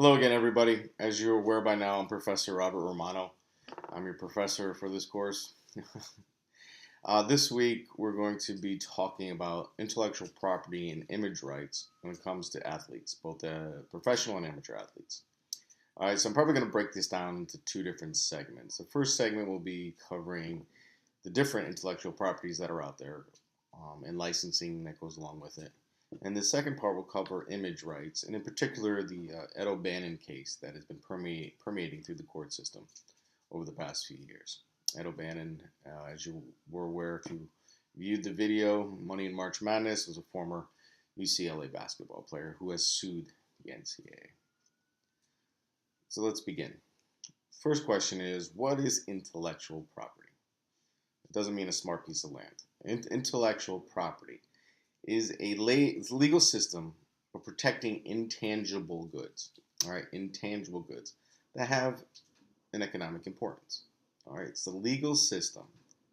Hello again, everybody. As you're aware by now, I'm Professor Robert Romano. I'm your professor for this course. This week, we're going to be talking about intellectual property and image rights when it comes to athletes, both professional and amateur athletes. All right, so I'm probably going to break this down into two different segments. The first segment will be covering the different intellectual properties that are out there and licensing that goes along with it. And the second part will cover image rights, and in particular the Ed O'Bannon case that has been permeating through the court system over the past few years. Ed O'Bannon, as you were aware if you viewed the video, Money in March Madness, was a former UCLA basketball player who has sued the NCAA. So let's begin. First question is, what is intellectual property? It doesn't mean a smart piece of land. Intellectual property is a legal system of protecting intangible goods. All right, intangible goods that have an economic importance. All right, it's the legal system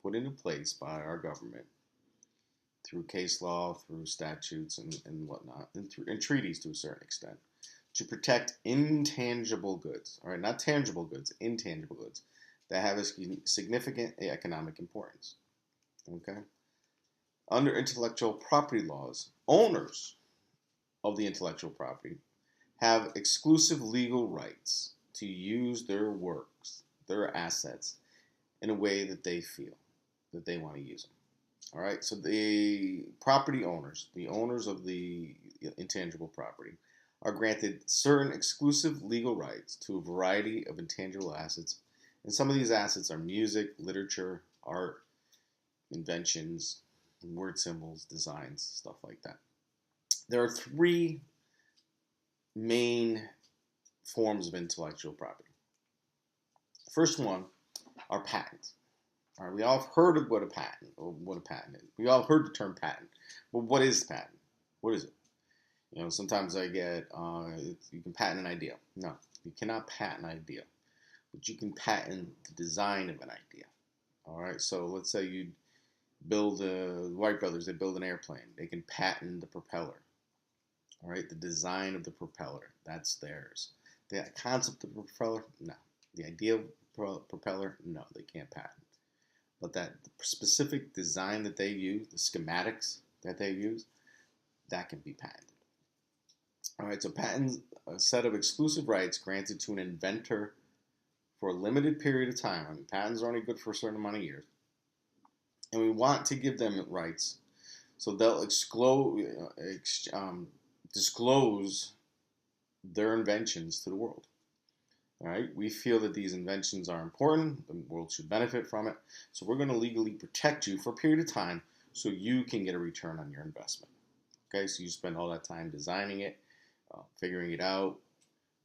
put into place by our government through case law, through statutes and whatnot, and treaties to a certain extent, to protect intangible goods. All right, not tangible goods, intangible goods that have a significant economic importance. Okay. Under intellectual property laws, owners of the intellectual property have exclusive legal rights to use their works, their assets, in a way that they feel that they want to use them. All right, so the property owners, the owners of the intangible property, are granted certain exclusive legal rights to a variety of intangible assets, and some of these assets are music, literature, art, inventions, word symbols, designs, stuff like that. There are three main forms of intellectual property. The first one are patents. All right, we all have heard of what a patent is. We all heard the term patent. But what is patent? What is it? You know, sometimes I get you can patent an idea. No, you cannot patent an idea, but you can patent the design of an idea. All right, so let's say you build Wright brothers, they build an airplane. They can patent the propeller. All right, the design of the propeller, that's theirs. The concept of the propeller, no. The idea of propeller, no, they can't patent. But that specific design that they use, the schematics that they use, that can be patented. All right, so patents, a set of exclusive rights granted to an inventor for a limited period of time. I mean, patents are only good for a certain amount of years. And we want to give them rights so they'll disclose their inventions to the world. All right, we feel that these inventions are important, the world should benefit from it, so we're going to legally protect you for a period of time so you can get a return on your investment. Okay, so you spend all that time designing it, figuring it out,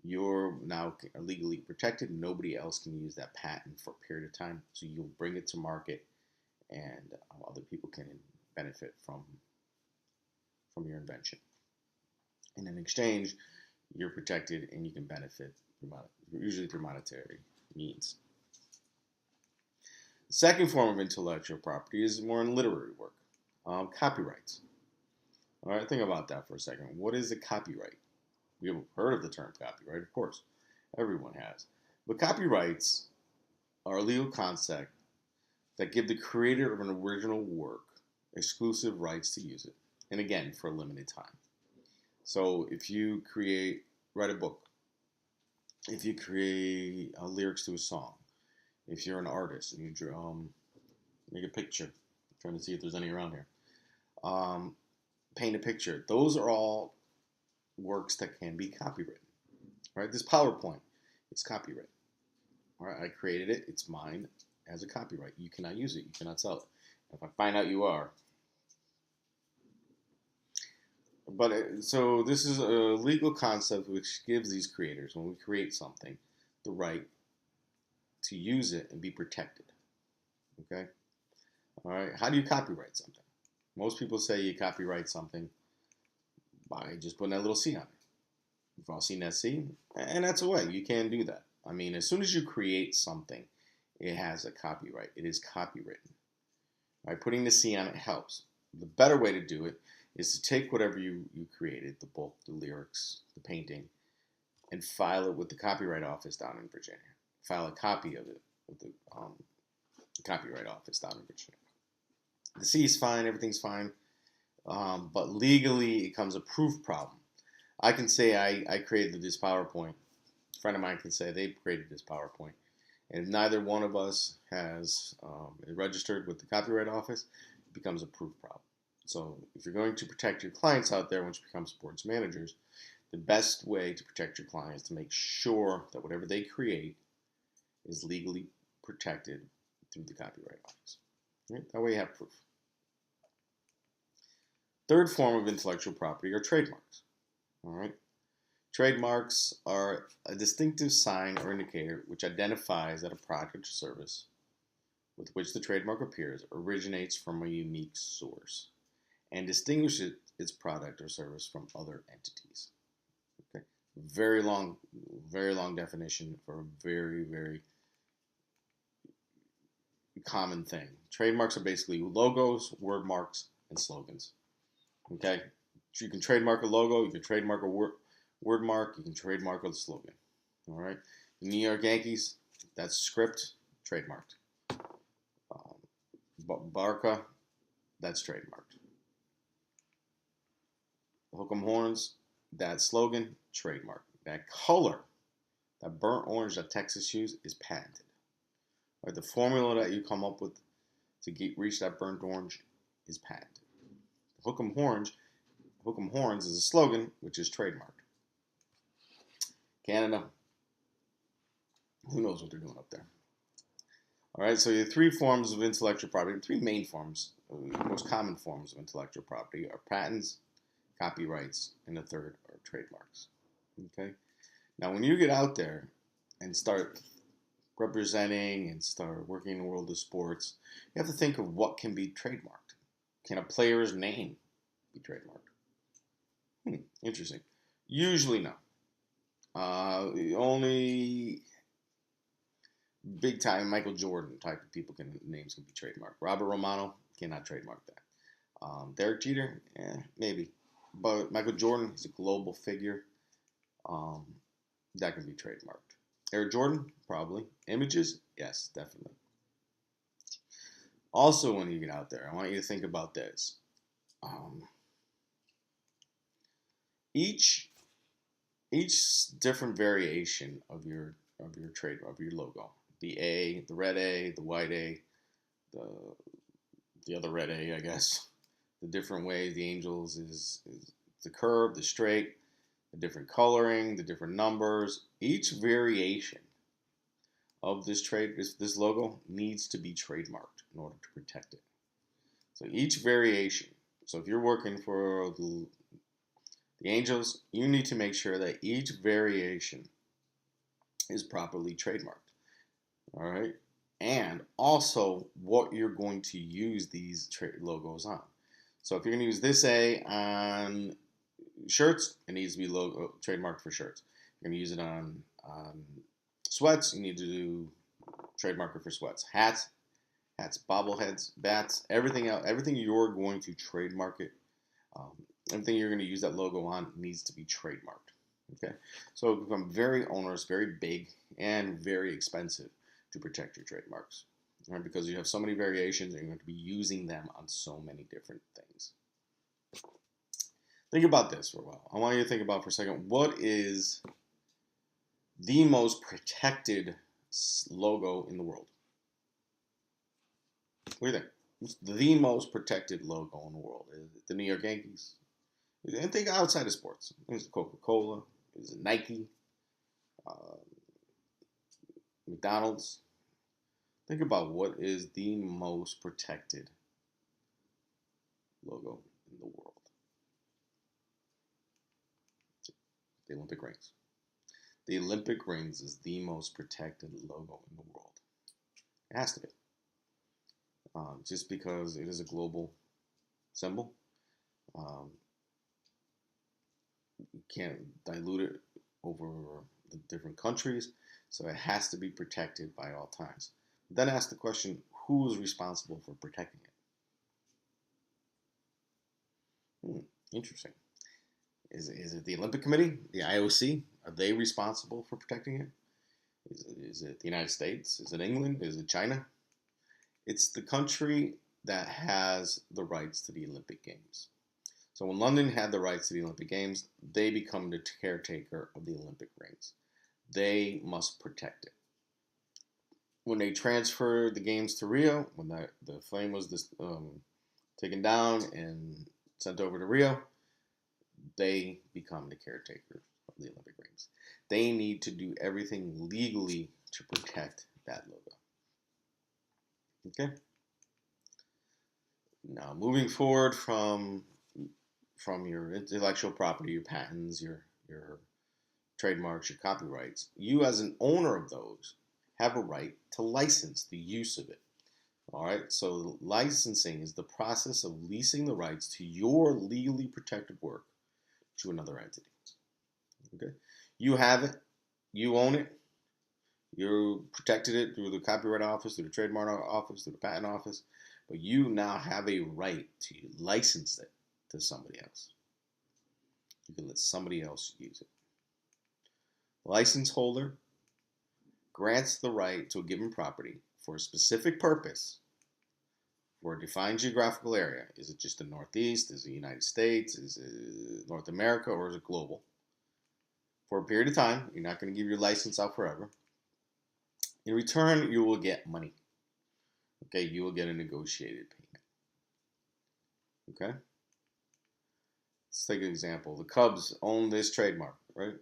you're now legally protected, nobody else can use that patent for a period of time, so you'll bring it to market and other people can benefit from your invention. And in exchange, you're protected and you can benefit usually through monetary means. The second form of intellectual property is more in literary work, copyrights. All right, think about that for a second. What is a copyright? We have heard of the term copyright, of course. Everyone has. But copyrights are a legal concept that give the creator of an original work exclusive rights to use it, and again, for a limited time. So if you write a book, if you create lyrics to a song, if you're an artist and you make a picture, I'm trying to see if there's any around here, paint a picture, those are all works that can be copywritten. Right? This PowerPoint, it's copyright. All right, I created it, it's mine as a copyright. You cannot use it, you cannot sell it. If I find out you are. But so this is a legal concept which gives these creators, when we create something, the right to use it and be protected. Okay? All right, how do you copyright something? Most people say you copyright something by just putting that little C on it. You've all seen that C, and that's a way. You can do that. I mean, as soon as you create something, it has a copyright. It is copywritten. All right, putting the C on it helps. The better way to do it is to take whatever you created, the book, the lyrics, the painting, and file it with the Copyright Office down in Virginia. File a copy of it with the Copyright Office down in Virginia. The C is fine, everything's fine, but legally it becomes a proof problem. I can say I created this PowerPoint. A friend of mine can say they created this PowerPoint. And if neither one of us has registered with the Copyright Office, it becomes a proof problem. So if you're going to protect your clients out there once you become sports managers, the best way to protect your clients is to make sure that whatever they create is legally protected through the Copyright Office. Right? That way you have proof. Third form of intellectual property are trademarks. All right? Trademarks are a distinctive sign or indicator which identifies that a product or service with which the trademark appears originates from a unique source and distinguishes its product or service from other entities. Okay? Very long definition for a very, very common thing. Trademarks are basically logos, word marks, and slogans. Okay? You can trademark a logo, you can trademark a word mark, you can trademark a slogan. All right? The New York Yankees, that's script, trademarked. Barca, that's trademarked. The Hook'em Horns, that slogan, trademarked. That color, that burnt orange that Texas used, is patented. Right? The formula that you come up with to reach that burnt orange is patented. The Hook'em Horns is a slogan which is trademarked. Canada, who knows what they're doing up there. All right, so your three forms of intellectual property, three main forms, most common forms of intellectual property are patents, copyrights, and the third are trademarks. Okay, now when you get out there and start representing and start working in the world of sports, you have to think of what can be trademarked. Can a player's name be trademarked? Interesting. Usually no. Only big time Michael Jordan type of people names can be trademarked. Robert Romano cannot trademark that. Derek Jeter, maybe, but Michael Jordan is a global figure. That can be trademarked. Air Jordan, probably. Images, yes, definitely. Also, when you get out there, I want you to think about this. Each different variation of your logo, the A, the red A, the white A, the other red A, I guess. The different ways the Angels is the curve, the straight, the different coloring, the different numbers. Each variation of this logo needs to be trademarked in order to protect it. So each variation. So if you're working for the Angels, you need to make sure that each variation is properly trademarked. All right? And also what you're going to use these logos on. So if you're going to use this A on shirts, it needs to be trademarked for shirts. If you're going to use it on sweats, you need to do trademark for sweats. Hats, bobbleheads, bats, everything else, everything you're going to trademark it. Everything you're going to use that logo on needs to be trademarked. Okay, so it becomes very onerous, very big, and very expensive to protect your trademarks. Right? Because you have so many variations, and you're going to be using them on so many different things. Think about this for a while. I want you to think about for a second, what is the most protected logo in the world? What do you think? What's the most protected logo in the world? Is it the New York Yankees? Think outside of sports. Is it Coca-Cola? Is it Nike? McDonald's? Think about what is the most protected logo in the world. The Olympic rings. The Olympic rings is the most protected logo in the world. It has to be. Just because it is a global symbol. You can't dilute it over the different countries, so it has to be protected by all times. Then ask the question, who is responsible for protecting it? Interesting. Is it the Olympic Committee, the IOC, Are they responsible for protecting it? Is it the United States? Is it England? Is it China? It's the country that has the rights to the Olympic Games. So when London had the rights to the Olympic Games, they become the caretaker of the Olympic rings. They must protect it. When they transferred the games to Rio, when the flame was taken down and sent over to Rio, they become the caretaker of the Olympic rings. They need to do everything legally to protect that logo. Okay. Now, moving forward from your intellectual property, your patents, your trademarks, your copyrights, you as an owner of those have a right to license the use of it. All right. So licensing is the process of leasing the rights to your legally protected work to another entity. Okay. You have it. You own it. You protected it through the Copyright Office, through the Trademark Office, through the Patent Office, but you now have a right to license it to somebody else. You can let somebody else use it. The license holder grants the right to a given property for a specific purpose for a defined geographical area. Is it just the Northeast? Is it the United States? Is it North America? Or is it global? For a period of time. You're not going to give your license out forever. In return, you will get money. Okay, you will get a negotiated payment. Okay? Let's take an example. The Cubs own this trademark, right?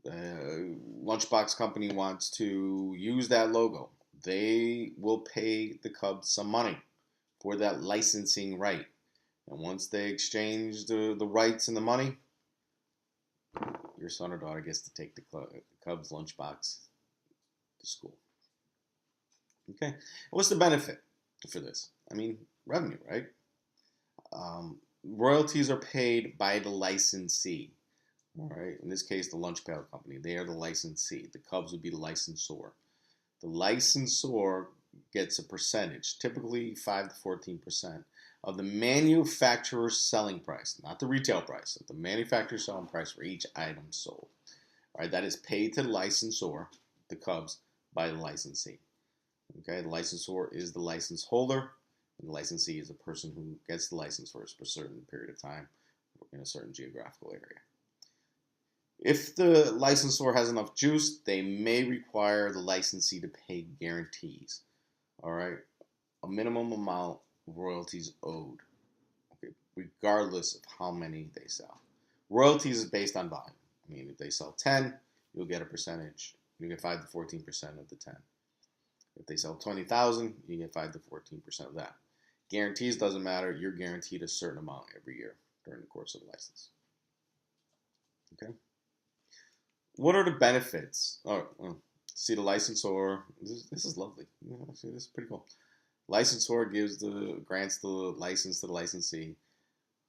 The Lunchbox company wants to use that logo. They will pay the Cubs some money for that licensing right. And once they exchange the rights and the money, your son or daughter gets to take the Cubs lunchbox to school. Okay, what's the benefit for this? I mean, revenue, right? Royalties are paid by the licensee. All right, in this case, the Lunch Pail Company. They are the licensee. The Cubs would be the licensor. The licensor gets a percentage, typically 5 to 14%, of the manufacturer's selling price, not the retail price, of the manufacturer's selling price for each item sold. All right, that is paid to the licensor, the Cubs, by the licensee. Okay, the licensor is the license holder, and the licensee is the person who gets the license for a certain period of time in a certain geographical area. If the licensor has enough juice, they may require the licensee to pay guarantees. All right, a minimum amount of royalties owed, okay, regardless of how many they sell. Royalties is based on volume. I mean, if they sell 10, you'll get a percentage. You get 5 to 14% of the 10. If they sell 20,000, you get 5 to 14% of that. Guarantees doesn't matter. You're guaranteed a certain amount every year during the course of the license. Okay. What are the benefits? Oh, see the licensor. This is lovely. See, this is pretty cool. Licensor grants the license to the licensee,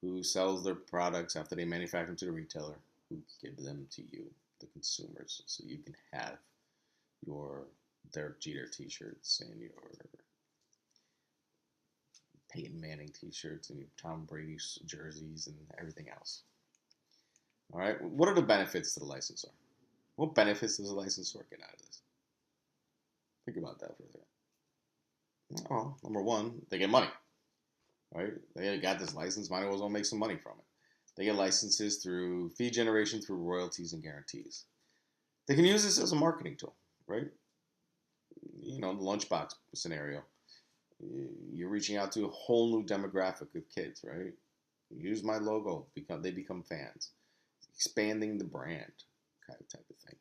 who sells their products after they manufacture them to the retailer, who give them to you, the consumers, so you can have your Derek Jeter t-shirts and your Peyton Manning t-shirts and your Tom Brady jerseys and everything else. All right. What are the benefits to the licensor? What benefits does the licensor get out of this? Think about that for a second. Well, number one, they get money. Right? They got this license, might as well make some money from it. They get licenses through fee generation, through royalties and guarantees. They can use this as a marketing tool, right? You know, the lunchbox scenario. You're reaching out to a whole new demographic of kids, right? Use my logo, they become fans. Expanding the brand, kind of type of thing.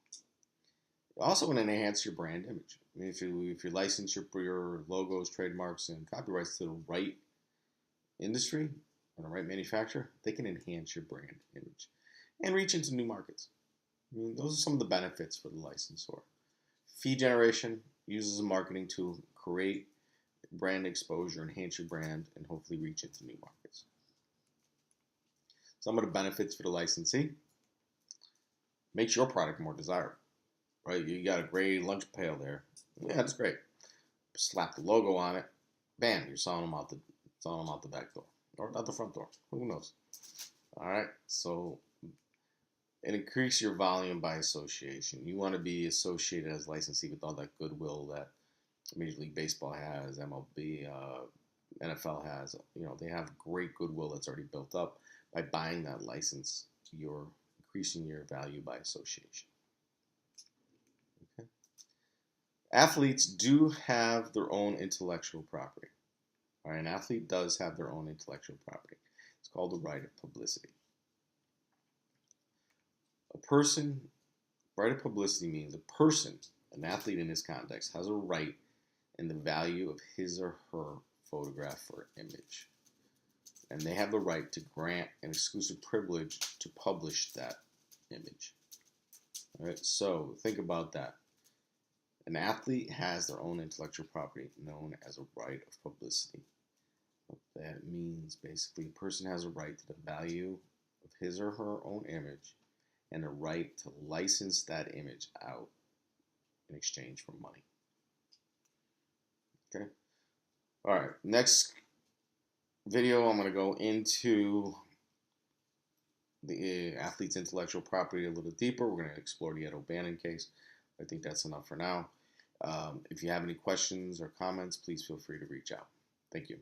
You also want to enhance your brand image. I mean, if you license your logos, trademarks, and copyrights to the right industry or the right manufacturer, they can enhance your brand image and reach into new markets. I mean, those are some of the benefits for the licensor. Fee generation uses a marketing tool, create brand exposure, enhance your brand, and hopefully reach into new markets. Some of the benefits for the licensee: makes your product more desirable, right? You got a gray lunch pail there. Yeah, that's great. Slap the logo on it. Bam, you're selling them out the back door or out the front door. Who knows? All right. So and increase your volume by association. You want to be associated as licensee with all that goodwill that Major League Baseball has, MLB, NFL has. They have great goodwill that's already built up. By buying that license, you're increasing your value by association. Okay. Athletes do have their own intellectual property. All right, an athlete does have their own intellectual property. It's called the right of publicity. Right of publicity means a person, an athlete in this context, has a right in the value of his or her photograph or image. And they have the right to grant an exclusive privilege to publish that image. All right, so think about that. An athlete has their own intellectual property known as a right of publicity. What that means, basically, a person has a right to the value of his or her own image and a right to license that image out in exchange for money. Okay? All right, next video, I'm going to go into the athlete's intellectual property a little deeper. We're going to explore the Ed O'Bannon case. I think that's enough for now. If you have any questions or comments, please feel free to reach out. Thank you.